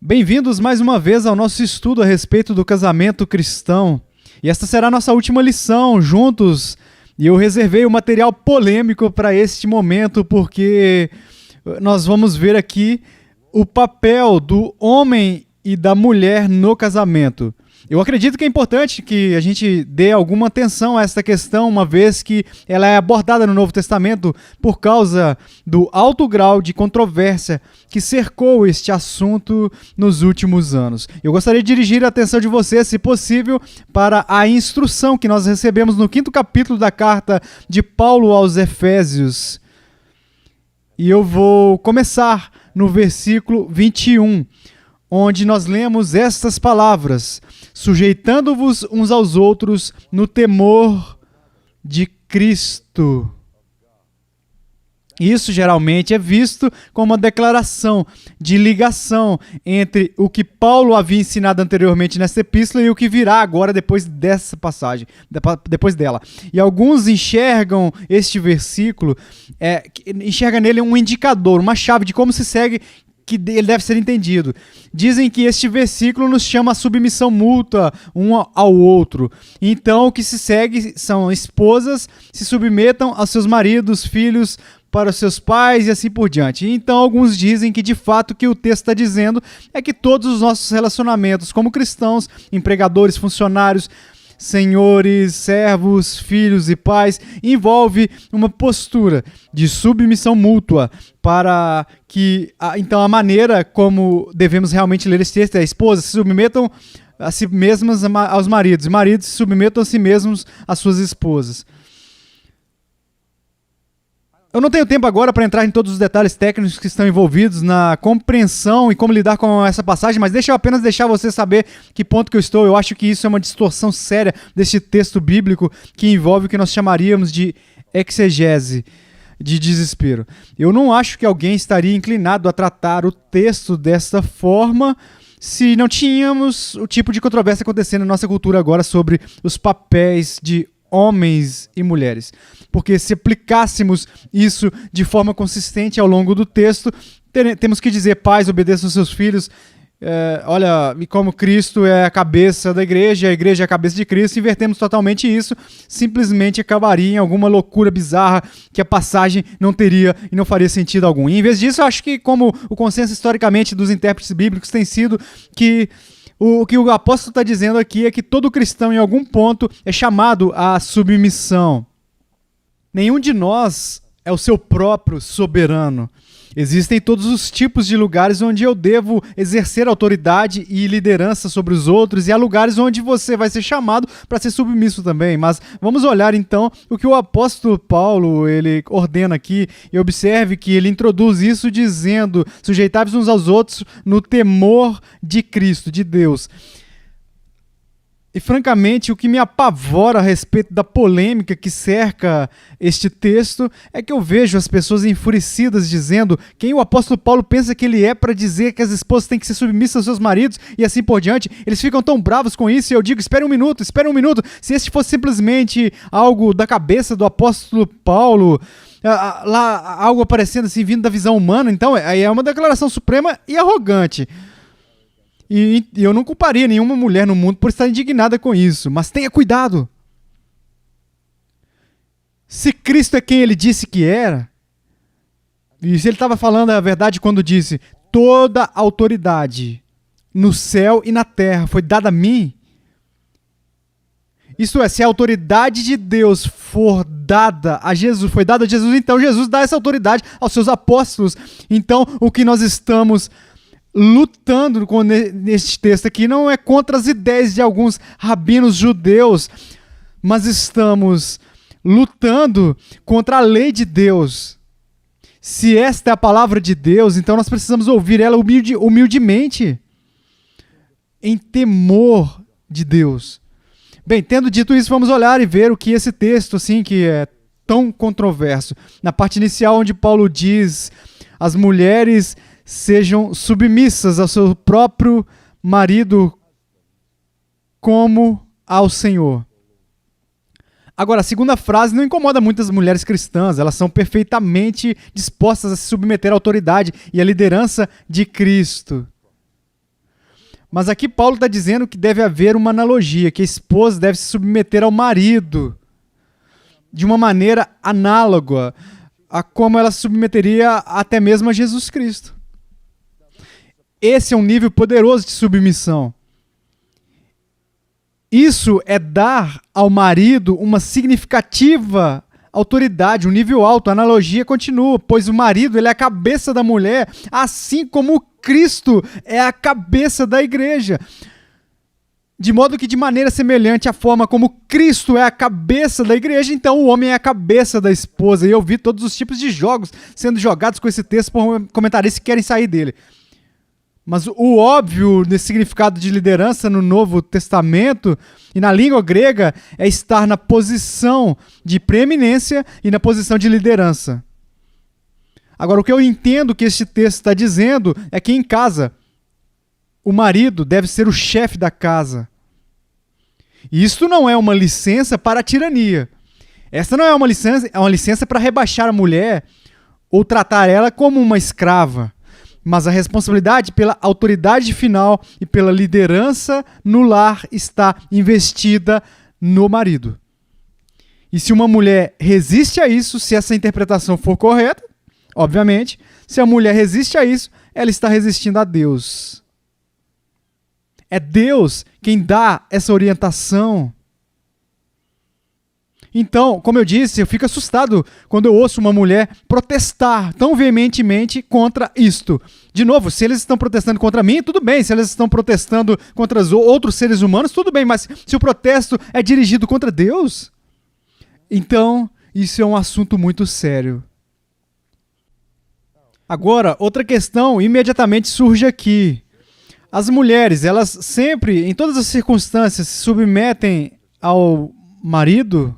Bem-vindos mais uma vez ao nosso estudo a respeito do casamento cristão. E esta será a nossa última lição juntos. E eu reservei o material polêmico para este momento porque nós vamos ver aqui o papel do homem e da mulher no casamento. Eu acredito que é importante que a gente dê alguma atenção a esta questão, uma vez que ela é abordada no Novo Testamento por causa do alto grau de controvérsia que cercou este assunto nos últimos anos. Eu gostaria de dirigir a atenção de vocês, se possível, para a instrução que nós recebemos no 5º capítulo da carta de Paulo aos Efésios. E eu vou começar no versículo 21, onde nós lemos estas palavras: sujeitando-vos uns aos outros no temor de Cristo. Isso geralmente é visto como uma declaração de ligação entre o que Paulo havia ensinado anteriormente nessa epístola e o que virá agora depois dessa passagem, depois dela. E alguns enxergam este versículo, enxergam nele um indicador, uma chave de como se segue, que ele deve ser entendido. Dizem que este versículo nos chama a submissão mútua um ao outro. Então, o que se segue são esposas se submetam aos seus maridos, filhos para os seus pais e assim por diante. Então, alguns dizem que, de fato, o que o texto está dizendo é que todos os nossos relacionamentos como cristãos, empregadores, funcionários, senhores, servos, filhos e pais, envolve uma postura de submissão mútua para que, então, a maneira como devemos realmente ler esse texto é: esposas se submetam a si mesmas aos maridos, e maridos se submetam a si mesmos às suas esposas. Eu não tenho tempo agora para entrar em todos os detalhes técnicos que estão envolvidos na compreensão e como lidar com essa passagem, mas deixa eu apenas deixar você saber que ponto que eu estou. Eu acho que isso é uma distorção séria desse texto bíblico que envolve o que nós chamaríamos de exegese, de desespero. Eu não acho que alguém estaria inclinado a tratar o texto dessa forma se não tínhamos o tipo de controvérsia acontecendo na nossa cultura agora sobre os papéis de homens e mulheres. Porque se aplicássemos isso de forma consistente ao longo do texto, temos que dizer: pais, obedeçam aos seus filhos, olha, e como Cristo é a cabeça da igreja, a igreja é a cabeça de Cristo, invertemos totalmente isso, simplesmente acabaria em alguma loucura bizarra que a passagem não teria e não faria sentido algum. E, em vez disso, eu acho que, como o consenso historicamente dos intérpretes bíblicos tem sido, que o que o apóstolo está dizendo aqui é que todo cristão, em algum ponto, é chamado à submissão. Nenhum de nós é o seu próprio soberano. Existem todos os tipos de lugares onde eu devo exercer autoridade e liderança sobre os outros, e há lugares onde você vai ser chamado para ser submisso também. Mas vamos olhar então o que o apóstolo Paulo ele ordena aqui, e observe que ele introduz isso dizendo: sujeitai-vos uns aos outros no temor de Cristo, de Deus. E, francamente, o que me apavora a respeito da polêmica que cerca este texto é que eu vejo as pessoas enfurecidas dizendo quem o apóstolo Paulo pensa que ele é para dizer que as esposas têm que ser submissas aos seus maridos e assim por diante. Eles ficam tão bravos com isso e eu digo: espere um minuto. Se este fosse simplesmente algo da cabeça do apóstolo Paulo, lá algo aparecendo assim, vindo da visão humana, então aí é uma declaração suprema e arrogante. E eu não culparia nenhuma mulher no mundo por estar indignada com isso, mas tenha cuidado. Se Cristo é quem ele disse que era, e se ele estava falando a verdade quando disse: toda autoridade no céu e na terra foi dada a mim, isto é, se a autoridade de Deus for dada a Jesus, foi dada a Jesus, então Jesus dá essa autoridade aos seus apóstolos. Então, o que nós estamos lutando neste texto aqui não é contra as ideias de alguns rabinos judeus, mas estamos lutando contra a lei de Deus. Se esta é a palavra de Deus, então nós precisamos ouvir ela humildemente, em temor de Deus. Bem, tendo dito isso, vamos olhar e ver o que esse texto, assim, que é tão controverso. Na parte inicial, onde Paulo diz: as mulheres sejam submissas ao seu próprio marido como ao Senhor. Agora, a segunda frase não incomoda muitas mulheres cristãs, elas são perfeitamente dispostas a se submeter à autoridade e à liderança de Cristo. Mas aqui Paulo está dizendo que deve haver uma analogia, que a esposa deve se submeter ao marido de uma maneira análoga a como ela se submeteria até mesmo a Jesus Cristo. Esse é um nível poderoso de submissão. Isso é dar ao marido uma significativa autoridade, um nível alto. A analogia continua, pois o marido ele é a cabeça da mulher, assim como Cristo é a cabeça da igreja. De modo que, de maneira semelhante à forma como Cristo é a cabeça da igreja, então o homem é a cabeça da esposa. E eu vi todos os tipos de jogos sendo jogados com esse texto por comentaristas que querem sair dele. Mas o óbvio nesse significado de liderança no Novo Testamento e na língua grega é estar na posição de preeminência e na posição de liderança. Agora, o que eu entendo que este texto está dizendo é que em casa o marido deve ser o chefe da casa. E isto não é uma licença para a tirania. Esta não é uma licença para rebaixar a mulher ou tratar ela como uma escrava. Mas a responsabilidade pela autoridade final e pela liderança no lar está investida no marido. E se uma mulher resiste a isso, se essa interpretação for correta, obviamente, se a mulher resiste a isso, ela está resistindo a Deus. É Deus quem dá essa orientação. Então, como eu disse, eu fico assustado quando eu ouço uma mulher protestar tão veementemente contra isto. De novo, se eles estão protestando contra mim, tudo bem. Se eles estão protestando contra os outros seres humanos, tudo bem. Mas se o protesto é dirigido contra Deus, então isso é um assunto muito sério. Agora, outra questão imediatamente surge aqui. As mulheres, elas sempre, em todas as circunstâncias, se submetem ao marido?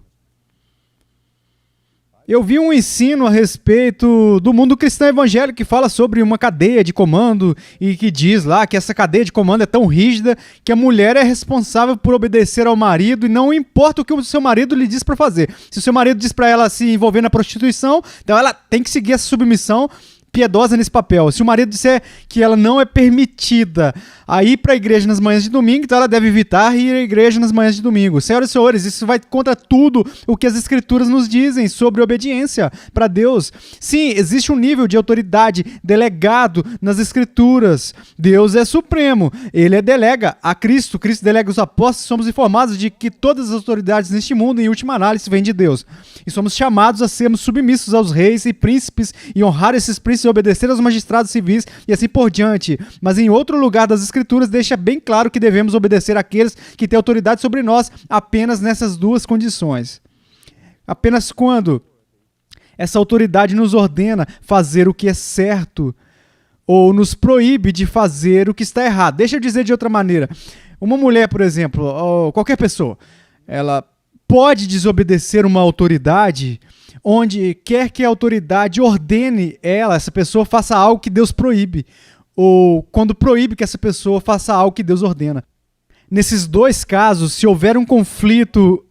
Eu vi um ensino a respeito do mundo cristão evangélico que fala sobre uma cadeia de comando e que diz lá que essa cadeia de comando é tão rígida que a mulher é responsável por obedecer ao marido e não importa o que o seu marido lhe diz para fazer. Se o seu marido diz para ela se envolver na prostituição, então ela tem que seguir essa submissão piedosa nesse papel. Se o marido disser que ela não é permitida a ir para a igreja nas manhãs de domingo, então ela deve evitar ir à igreja nas manhãs de domingo. Senhoras e senhores, isso vai contra tudo o que as escrituras nos dizem sobre obediência para Deus. Sim, existe um nível de autoridade delegado nas escrituras. Deus é supremo. Ele delega a Cristo. Cristo delega os apóstolos. Somos informados de que todas as autoridades neste mundo, em última análise, vêm de Deus. E somos chamados a sermos submissos aos reis e príncipes e honrar esses príncipes e obedecer aos magistrados civis e assim por diante. Mas em outro lugar das escrituras deixa bem claro que devemos obedecer àqueles que têm autoridade sobre nós apenas nessas duas condições. Apenas quando essa autoridade nos ordena fazer o que é certo ou nos proíbe de fazer o que está errado. Deixa eu dizer de outra maneira. Uma mulher, por exemplo, ou qualquer pessoa, ela pode desobedecer uma autoridade onde quer que a autoridade ordene essa pessoa faça algo que Deus proíbe, ou quando proíbe que essa pessoa faça algo que Deus ordena. Nesses dois casos, se houver um conflito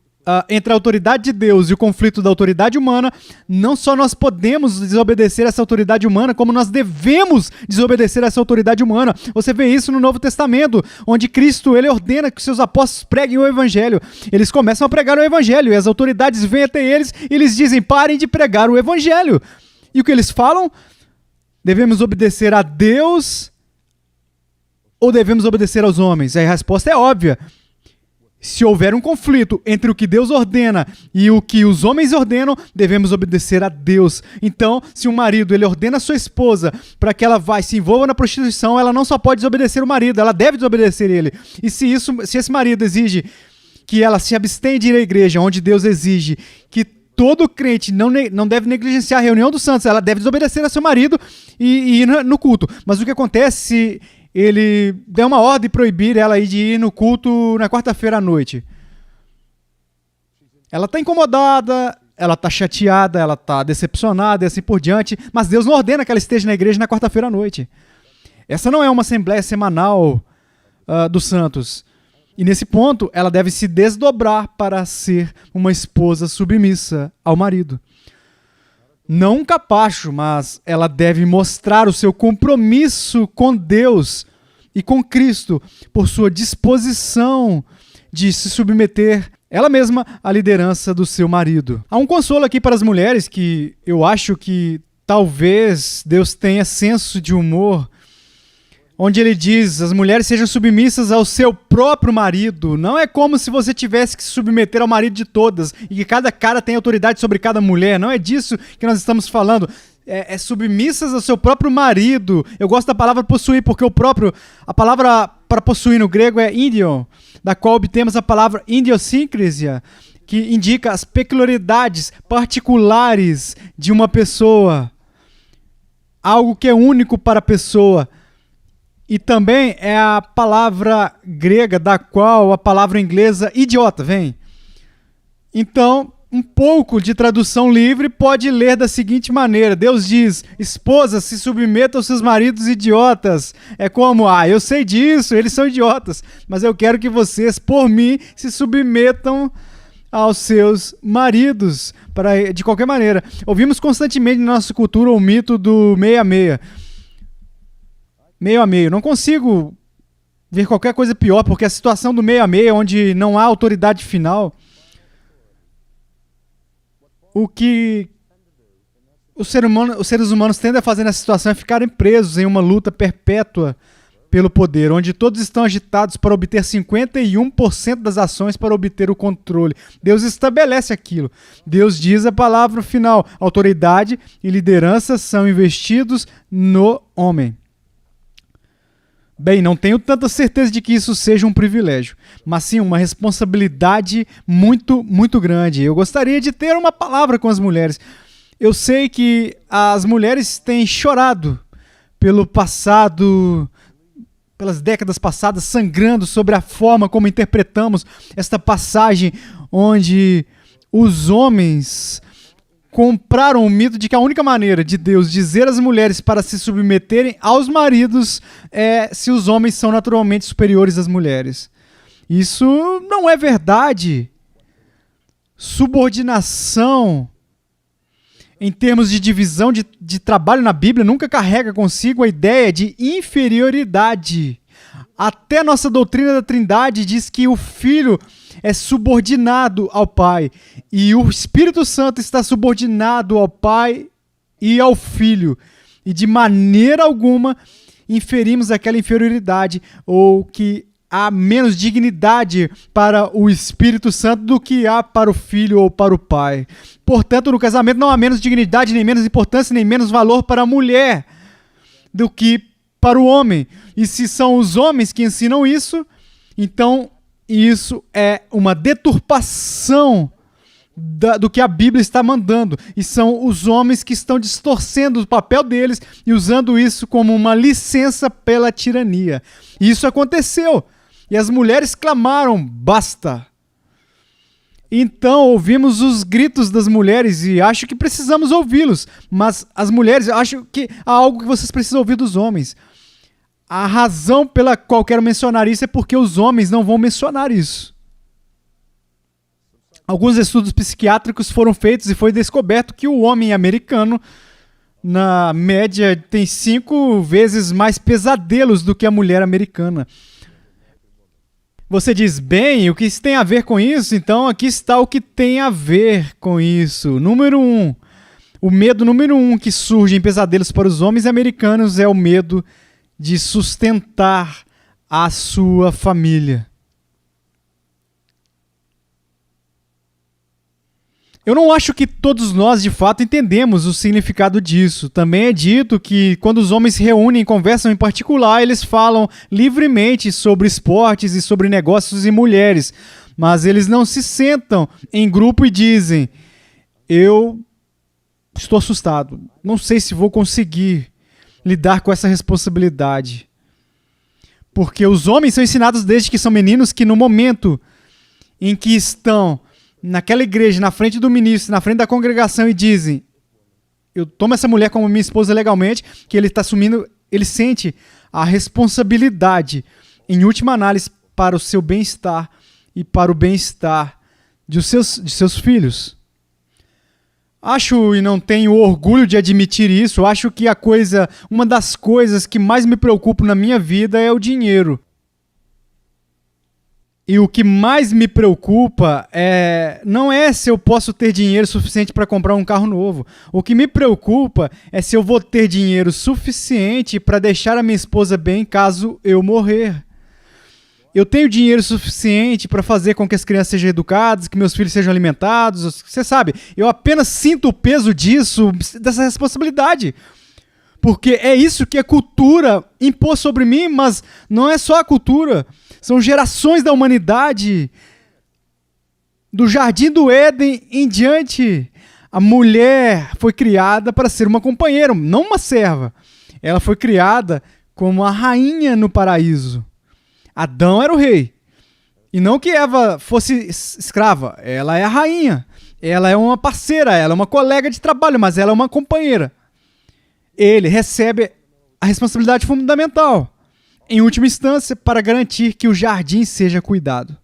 entre a autoridade de Deus e o conflito da autoridade humana, não só nós podemos desobedecer essa autoridade humana, como nós devemos desobedecer essa autoridade humana. Você vê isso no Novo Testamento, onde Cristo ele ordena que seus apóstolos preguem o Evangelho. Eles começam a pregar o Evangelho e as autoridades vêm até eles e eles dizem, parem de pregar o Evangelho. E o que eles falam? Devemos obedecer a Deus ou devemos obedecer aos homens? Aí a resposta é óbvia. Se houver um conflito entre o que Deus ordena e o que os homens ordenam, devemos obedecer a Deus. Então, se um marido ele ordena a sua esposa para que ela se envolva na prostituição, ela não só pode desobedecer o marido, ela deve desobedecer ele. E se esse marido exige que ela se abstenha de ir à igreja, onde Deus exige que todo crente não deve negligenciar a reunião dos santos, ela deve desobedecer a seu marido e ir no culto. Mas o que acontece se ele der uma ordem de proibir ela de ir no culto na quarta-feira à noite? Ela está incomodada, ela está chateada, ela está decepcionada e assim por diante, mas Deus não ordena que ela esteja na igreja na quarta-feira à noite. Essa não é uma assembleia semanal dos santos. E nesse ponto, ela deve se desdobrar para ser uma esposa submissa ao marido. Não um capacho, mas ela deve mostrar o seu compromisso com Deus e com Cristo, por sua disposição de se submeter ela mesma à liderança do seu marido. Há um consolo aqui para as mulheres que eu acho que talvez Deus tenha senso de humor, onde ele diz, as mulheres sejam submissas ao seu próprio marido. Não é como se você tivesse que se submeter ao marido de todas e que cada cara tem autoridade sobre cada mulher. Não é disso que nós estamos falando. É submissas ao seu próprio marido. Eu gosto da palavra possuir, porque a palavra para possuir no grego é indion, da qual obtemos a palavra idiosincrasia, que indica as peculiaridades particulares de uma pessoa. Algo que é único para a pessoa. E também é a palavra grega da qual a palavra inglesa idiota vem. Então, um pouco de tradução livre pode ler da seguinte maneira. Deus diz, esposas, se submetam aos seus maridos idiotas. É como, eu sei disso, eles são idiotas, mas eu quero que vocês, por mim, se submetam aos seus maridos, de qualquer maneira. Ouvimos constantemente na nossa cultura o mito do meio a meio. Meio a meio. Não consigo ver qualquer coisa pior, porque a situação do meio a meio, onde não há autoridade final, o que os seres humanos tendem a fazer nessa situação é ficarem presos em uma luta perpétua pelo poder, onde todos estão agitados para obter 51% das ações para obter o controle. Deus estabelece aquilo. Deus diz a palavra final. Autoridade e liderança são investidos no homem. Bem, não tenho tanta certeza de que isso seja um privilégio, mas sim uma responsabilidade muito, muito grande. Eu gostaria de ter uma palavra com as mulheres. Eu sei que as mulheres têm chorado pelo passado, pelas décadas passadas, sangrando sobre a forma como interpretamos esta passagem onde os homens compraram o mito de que a única maneira de Deus dizer às mulheres para se submeterem aos maridos é se os homens são naturalmente superiores às mulheres. Isso não é verdade. Subordinação, em termos de divisão de trabalho na Bíblia, nunca carrega consigo a ideia de inferioridade. Até nossa doutrina da Trindade diz que o Filho é subordinado ao Pai e o Espírito Santo está subordinado ao Pai e ao Filho. E de maneira alguma inferimos aquela inferioridade ou que há menos dignidade para o Espírito Santo do que há para o Filho ou para o Pai. Portanto, no casamento não há menos dignidade, nem menos importância, nem menos valor para a mulher do que para o homem. E se são os homens que ensinam isso, então isso é uma deturpação do que a Bíblia está mandando. E são os homens que estão distorcendo o papel deles e usando isso como uma licença pela tirania. E isso aconteceu. E as mulheres clamaram, basta. Então ouvimos os gritos das mulheres e acho que precisamos ouvi-los. Mas as mulheres, acho que há algo que vocês precisam ouvir dos homens. A razão pela qual quero mencionar isso é porque os homens não vão mencionar isso. Alguns estudos psiquiátricos foram feitos e foi descoberto que o homem americano, na média, tem 5 vezes mais pesadelos do que a mulher americana. Você diz, bem, o que isso tem a ver com isso? Então aqui está o que tem a ver com isso. Número 1. O medo número 1 que surge em pesadelos para os homens americanos é o medo de sustentar a sua família. Eu não acho que todos nós, de fato, entendemos o significado disso. Também é dito que quando os homens se reúnem e conversam em particular, eles falam livremente sobre esportes e sobre negócios e mulheres. Mas eles não se sentam em grupo e dizem, eu estou assustado, não sei se vou conseguir lidar com essa responsabilidade. Porque os homens são ensinados desde que são meninos que no momento em que estão naquela igreja, na frente do ministro, na frente da congregação e dizem, eu tomo essa mulher como minha esposa legalmente, que ele está assumindo, ele sente a responsabilidade, em última análise, para o seu bem-estar e para o bem-estar de seus filhos. Acho e não tenho orgulho de admitir isso. Acho que uma das coisas que mais me preocupa na minha vida é o dinheiro. E o que mais me preocupa não é se eu posso ter dinheiro suficiente para comprar um carro novo. O que me preocupa é se eu vou ter dinheiro suficiente para deixar a minha esposa bem caso eu morrer. Eu tenho dinheiro suficiente para fazer com que as crianças sejam educadas, que meus filhos sejam alimentados. Você sabe, eu apenas sinto o peso dessa responsabilidade. Porque é isso que a cultura impôs sobre mim, mas não é só a cultura. São gerações da humanidade. Do Jardim do Éden em diante. A mulher foi criada para ser uma companheira, não uma serva. Ela foi criada como a rainha no paraíso. Adão era o rei. E não que Eva fosse escrava. Ela é a rainha. Ela é uma parceira, ela é uma colega de trabalho, mas ela é uma companheira. Ele recebe a responsabilidade fundamental, em última instância, para garantir que o jardim seja cuidado.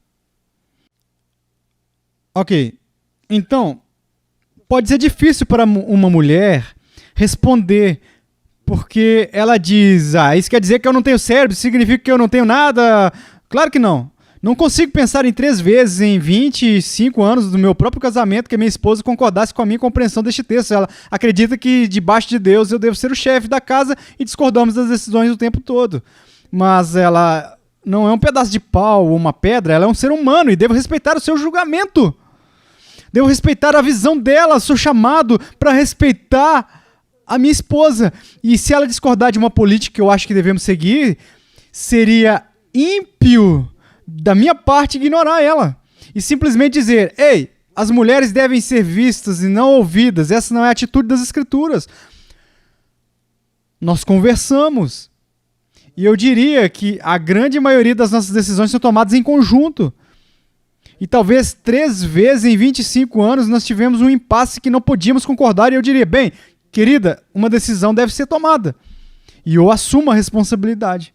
Ok. Então, pode ser difícil para uma mulher responder, porque ela diz, isso quer dizer que eu não tenho cérebro, significa que eu não tenho nada. Claro que não. Não consigo pensar em 3 vezes em 25 anos do meu próprio casamento que a minha esposa concordasse com a minha compreensão deste texto. Ela acredita que debaixo de Deus eu devo ser o chefe da casa e discordamos das decisões o tempo todo. Mas ela não é um pedaço de pau ou uma pedra, ela é um ser humano e devo respeitar o seu julgamento. Devo respeitar a visão dela, o seu chamado para respeitar a minha esposa. E se ela discordar de uma política que eu acho que devemos seguir, seria ímpio da minha parte ignorar ela. E simplesmente dizer, ei, as mulheres devem ser vistas e não ouvidas. Essa não é a atitude das Escrituras. Nós conversamos. E eu diria que a grande maioria das nossas decisões são tomadas em conjunto. E talvez 3 vezes em 25 anos nós tivemos um impasse que não podíamos concordar. E eu diria, bem, querida, uma decisão deve ser tomada. E eu assumo a responsabilidade.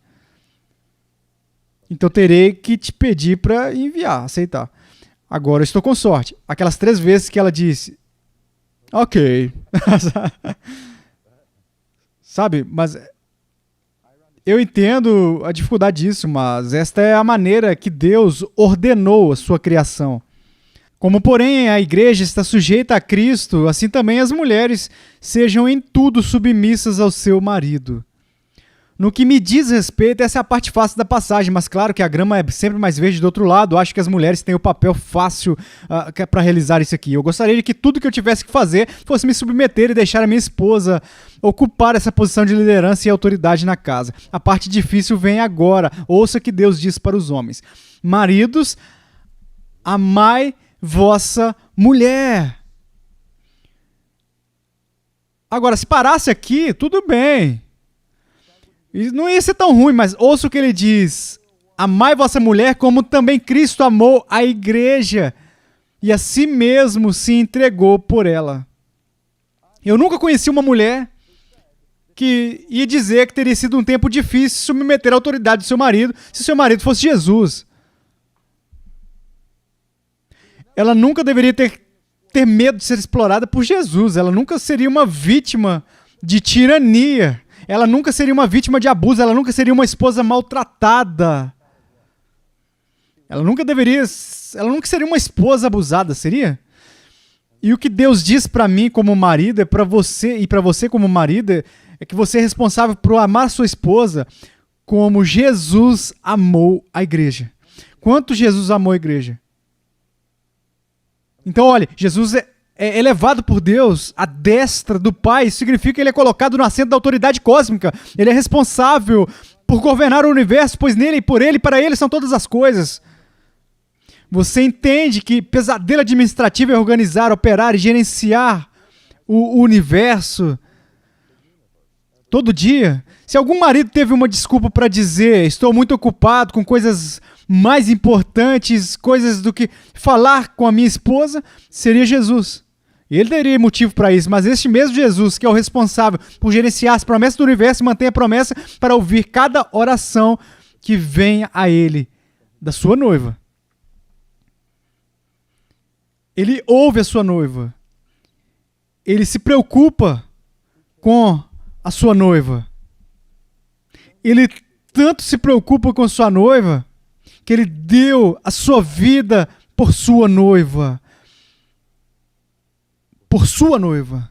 Então terei que te pedir para aceitar. Agora eu estou com sorte. Aquelas 3 vezes que ela disse, ok. Sabe, mas eu entendo a dificuldade disso, mas esta é a maneira que Deus ordenou a sua criação. Como, porém, a igreja está sujeita a Cristo, assim também as mulheres sejam em tudo submissas ao seu marido. No que me diz respeito, essa é a parte fácil da passagem, mas claro que a grama é sempre mais verde do outro lado. Acho que as mulheres têm o papel fácil para realizar isso aqui. Eu gostaria de que tudo que eu tivesse que fazer fosse me submeter e deixar a minha esposa ocupar essa posição de liderança e autoridade na casa. A parte difícil vem agora. Ouça o que Deus diz para os homens. Maridos, amai vossa mulher. Agora, se parasse aqui, tudo bem. Não ia ser tão ruim, mas ouça o que ele diz. Amai vossa mulher como também Cristo amou a igreja e a si mesmo se entregou por ela. Eu nunca conheci uma mulher que ia dizer que teria sido um tempo difícil submeter a autoridade do seu marido se seu marido fosse Jesus. Ela nunca deveria ter medo de ser explorada por Jesus. Ela nunca seria uma vítima de tirania. Ela nunca seria uma vítima de abuso, ela nunca seria uma esposa maltratada. Ela nunca seria uma esposa abusada, seria? E o que Deus diz para mim como marido, é para você e para você como marido, é que você é responsável por amar sua esposa como Jesus amou a igreja. Quanto Jesus amou a igreja? Então, olha, Jesus é elevado por Deus à destra do Pai. Isso significa que ele é colocado no assento da autoridade cósmica. Ele é responsável por governar o universo, pois nele, por ele e para ele são todas as coisas. Você entende que pesadelo administrativo é organizar, operar e gerenciar o universo todo dia? Se algum marido teve uma desculpa para dizer, estou muito ocupado com coisas mais importantes, coisas do que falar com a minha esposa, seria Jesus. Ele teria motivo para isso, mas este mesmo Jesus, que é o responsável por gerenciar as promessas do universo, mantém a promessa para ouvir cada oração que venha a ele, da sua noiva. Ele ouve a sua noiva. ele se preocupa com a sua noiva. Ele tanto se preocupa com sua noiva que ele deu a sua vida por sua noiva. Por sua noiva.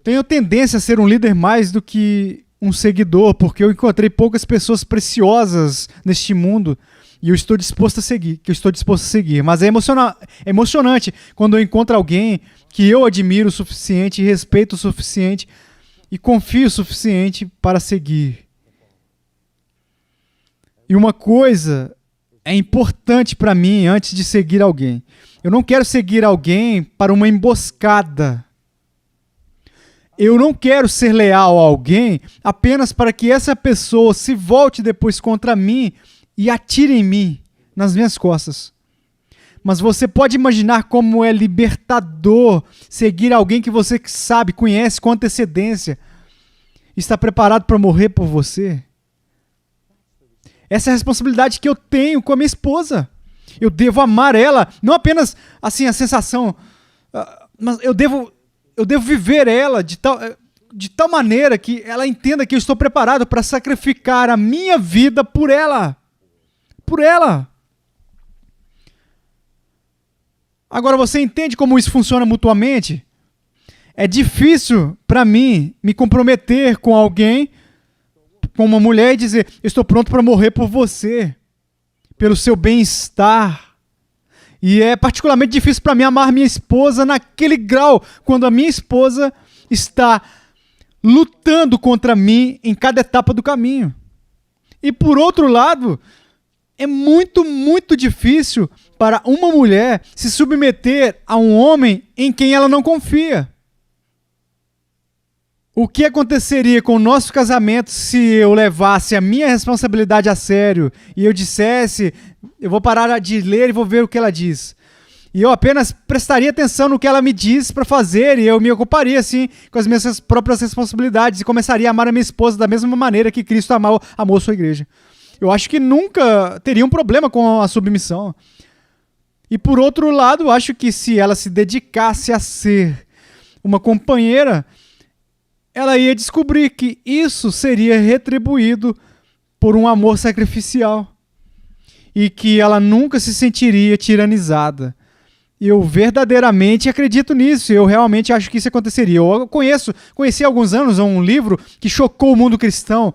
Tenho tendência a ser um líder mais do que um seguidor, porque eu encontrei poucas pessoas preciosas neste mundo e eu estou disposto a seguir, Mas é emocionante quando eu encontro alguém que eu admiro o suficiente, respeito o suficiente e confio o suficiente para seguir. E uma coisa é importante para mim antes de seguir alguém. Eu não quero seguir alguém para uma emboscada. Eu não quero ser leal a alguém apenas para que essa pessoa se volte depois contra mim e atire em mim, nas minhas costas. Mas você pode imaginar como é libertador seguir alguém que você sabe, conhece com antecedência, está preparado para morrer por você? Essa é a responsabilidade que eu tenho com a minha esposa. Eu devo amar ela, não apenas assim a sensação, mas eu devo viver ela de tal maneira que ela entenda que eu estou preparado para sacrificar a minha vida por ela. Por ela. Agora você entende como isso funciona mutuamente? É difícil para mim me comprometer com alguém, com uma mulher e dizer, eu estou pronto para morrer por você, pelo seu bem-estar. E é particularmente difícil para mim amar minha esposa naquele grau, quando a minha esposa está lutando contra mim em cada etapa do caminho. E por outro lado, é muito, muito difícil para uma mulher se submeter a um homem em quem ela não confia. O que aconteceria com o nosso casamento se eu levasse a minha responsabilidade a sério e eu dissesse, eu vou parar de ler e vou ver o que ela diz. E eu apenas prestaria atenção no que ela me diz para fazer e eu me ocuparia, assim, com as minhas próprias responsabilidades e começaria a amar a minha esposa da mesma maneira que Cristo amou sua igreja. Eu acho que nunca teria um problema com a submissão. E por outro lado, eu acho que se ela se dedicasse a ser uma companheira, ela ia descobrir que isso seria retribuído por um amor sacrificial e que ela nunca se sentiria tiranizada. Eu verdadeiramente acredito nisso, eu realmente acho que isso aconteceria. Eu conheci há alguns anos um livro que chocou o mundo cristão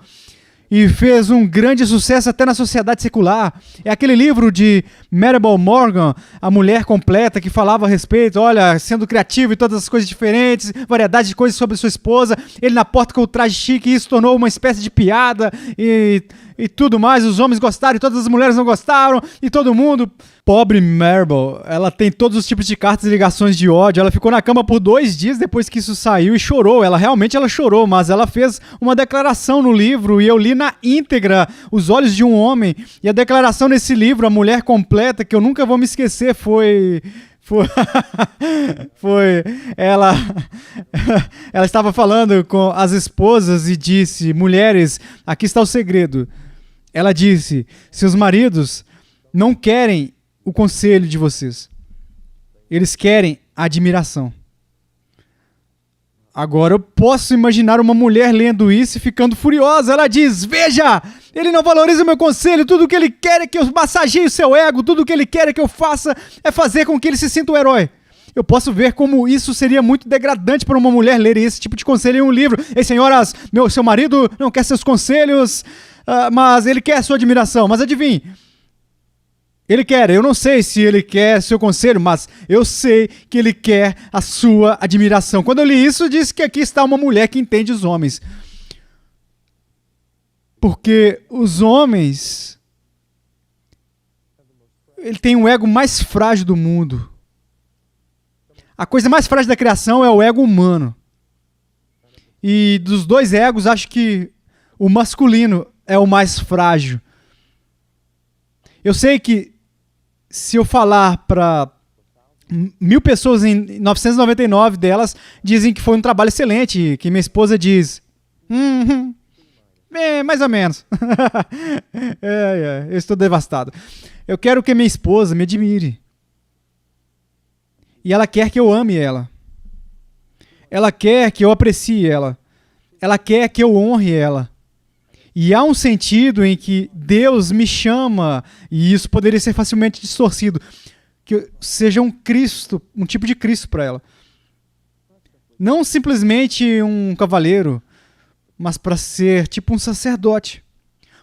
e fez um grande sucesso até na sociedade secular. É aquele livro de Maribel Morgan, A Mulher Completa, que falava a respeito, olha, sendo criativo e todas as coisas diferentes, variedade de coisas sobre sua esposa, ele na porta com o traje chique, e isso tornou uma espécie de piada e tudo mais. Os homens gostaram e todas as mulheres não gostaram e todo mundo... Pobre Maribel, ela tem todos os tipos de cartas e ligações de ódio. Ela ficou na cama por 2 dias depois que isso saiu e chorou. Ela chorou, mas ela fez uma declaração no livro e eu li na íntegra Os Olhos de um Homem. E a declaração nesse livro, A Mulher Completa, que eu nunca vou me esquecer, foi ela estava falando com as esposas e disse, mulheres, aqui está o segredo. Ela disse, seus maridos não querem o conselho de vocês. Eles querem a admiração. Agora eu posso imaginar uma mulher lendo isso e ficando furiosa. Ela diz, veja, ele não valoriza o meu conselho, tudo o que ele quer é que eu massageie o seu ego, tudo o que ele quer é que eu faça é fazer com que ele se sinta um herói. Eu posso ver como isso seria muito degradante para uma mulher ler esse tipo de conselho em um livro. Ei, senhoras, seu marido não quer seus conselhos, mas ele quer a sua admiração. Mas adivinhe, ele quer, eu não sei se ele quer seu conselho, mas eu sei que ele quer a sua admiração. Quando eu li isso, disse que aqui está uma mulher que entende os homens. Porque os homens, ele tem o ego mais frágil do mundo. A coisa mais frágil da criação é o ego humano. E dos 2 egos, acho que o masculino é o mais frágil. Eu sei que se eu falar para 1.000 pessoas, em 999 delas dizem que foi um trabalho excelente, que minha esposa diz, mais ou menos. Eu estou devastado. Eu quero que minha esposa me admire. E ela quer que eu ame ela. Ela quer que eu aprecie ela. Ela quer que eu honre ela. E há um sentido em que Deus me chama, e isso poderia ser facilmente distorcido, que eu seja um Cristo, um tipo de Cristo para ela. Não simplesmente um cavaleiro, mas para ser tipo um sacerdote.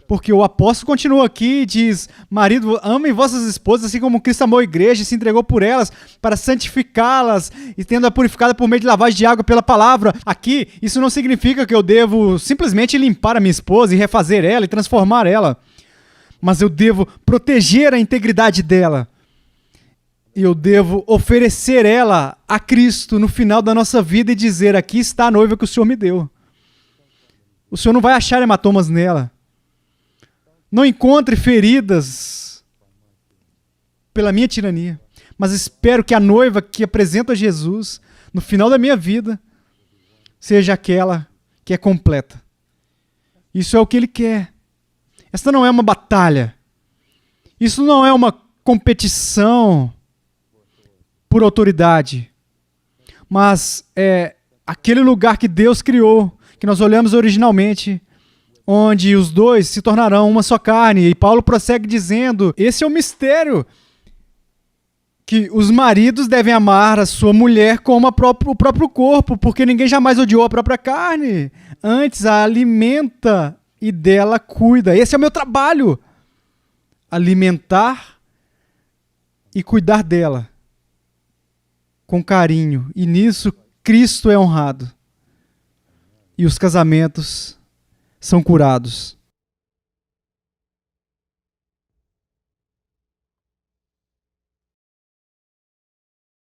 Porque o apóstolo continua aqui e diz: marido, amem vossas esposas, assim como Cristo amou a igreja e se entregou por elas, para santificá-las e tendo-a purificada por meio de lavagem de água pela palavra. Aqui, isso não significa que eu devo simplesmente limpar a minha esposa e refazer ela e transformar ela. Mas eu devo proteger a integridade dela. E eu devo oferecer ela a Cristo no final da nossa vida e dizer: aqui está a noiva que o Senhor me deu. O Senhor não vai achar hematomas nela. Não encontre feridas pela minha tirania, mas espero que a noiva que apresenta Jesus no final da minha vida seja aquela que é completa. Isso é o que Ele quer. Esta não é uma batalha. Isso não é uma competição por autoridade, mas é aquele lugar que Deus criou, que nós olhamos originalmente, onde os dois se tornarão uma só carne. E Paulo prossegue dizendo: esse é o mistério, que os maridos devem amar a sua mulher como o próprio corpo, porque ninguém jamais odiou a própria carne, antes a alimenta e dela cuida. Esse é o meu trabalho, alimentar e cuidar dela com carinho, e nisso Cristo é honrado e os casamentos são curados.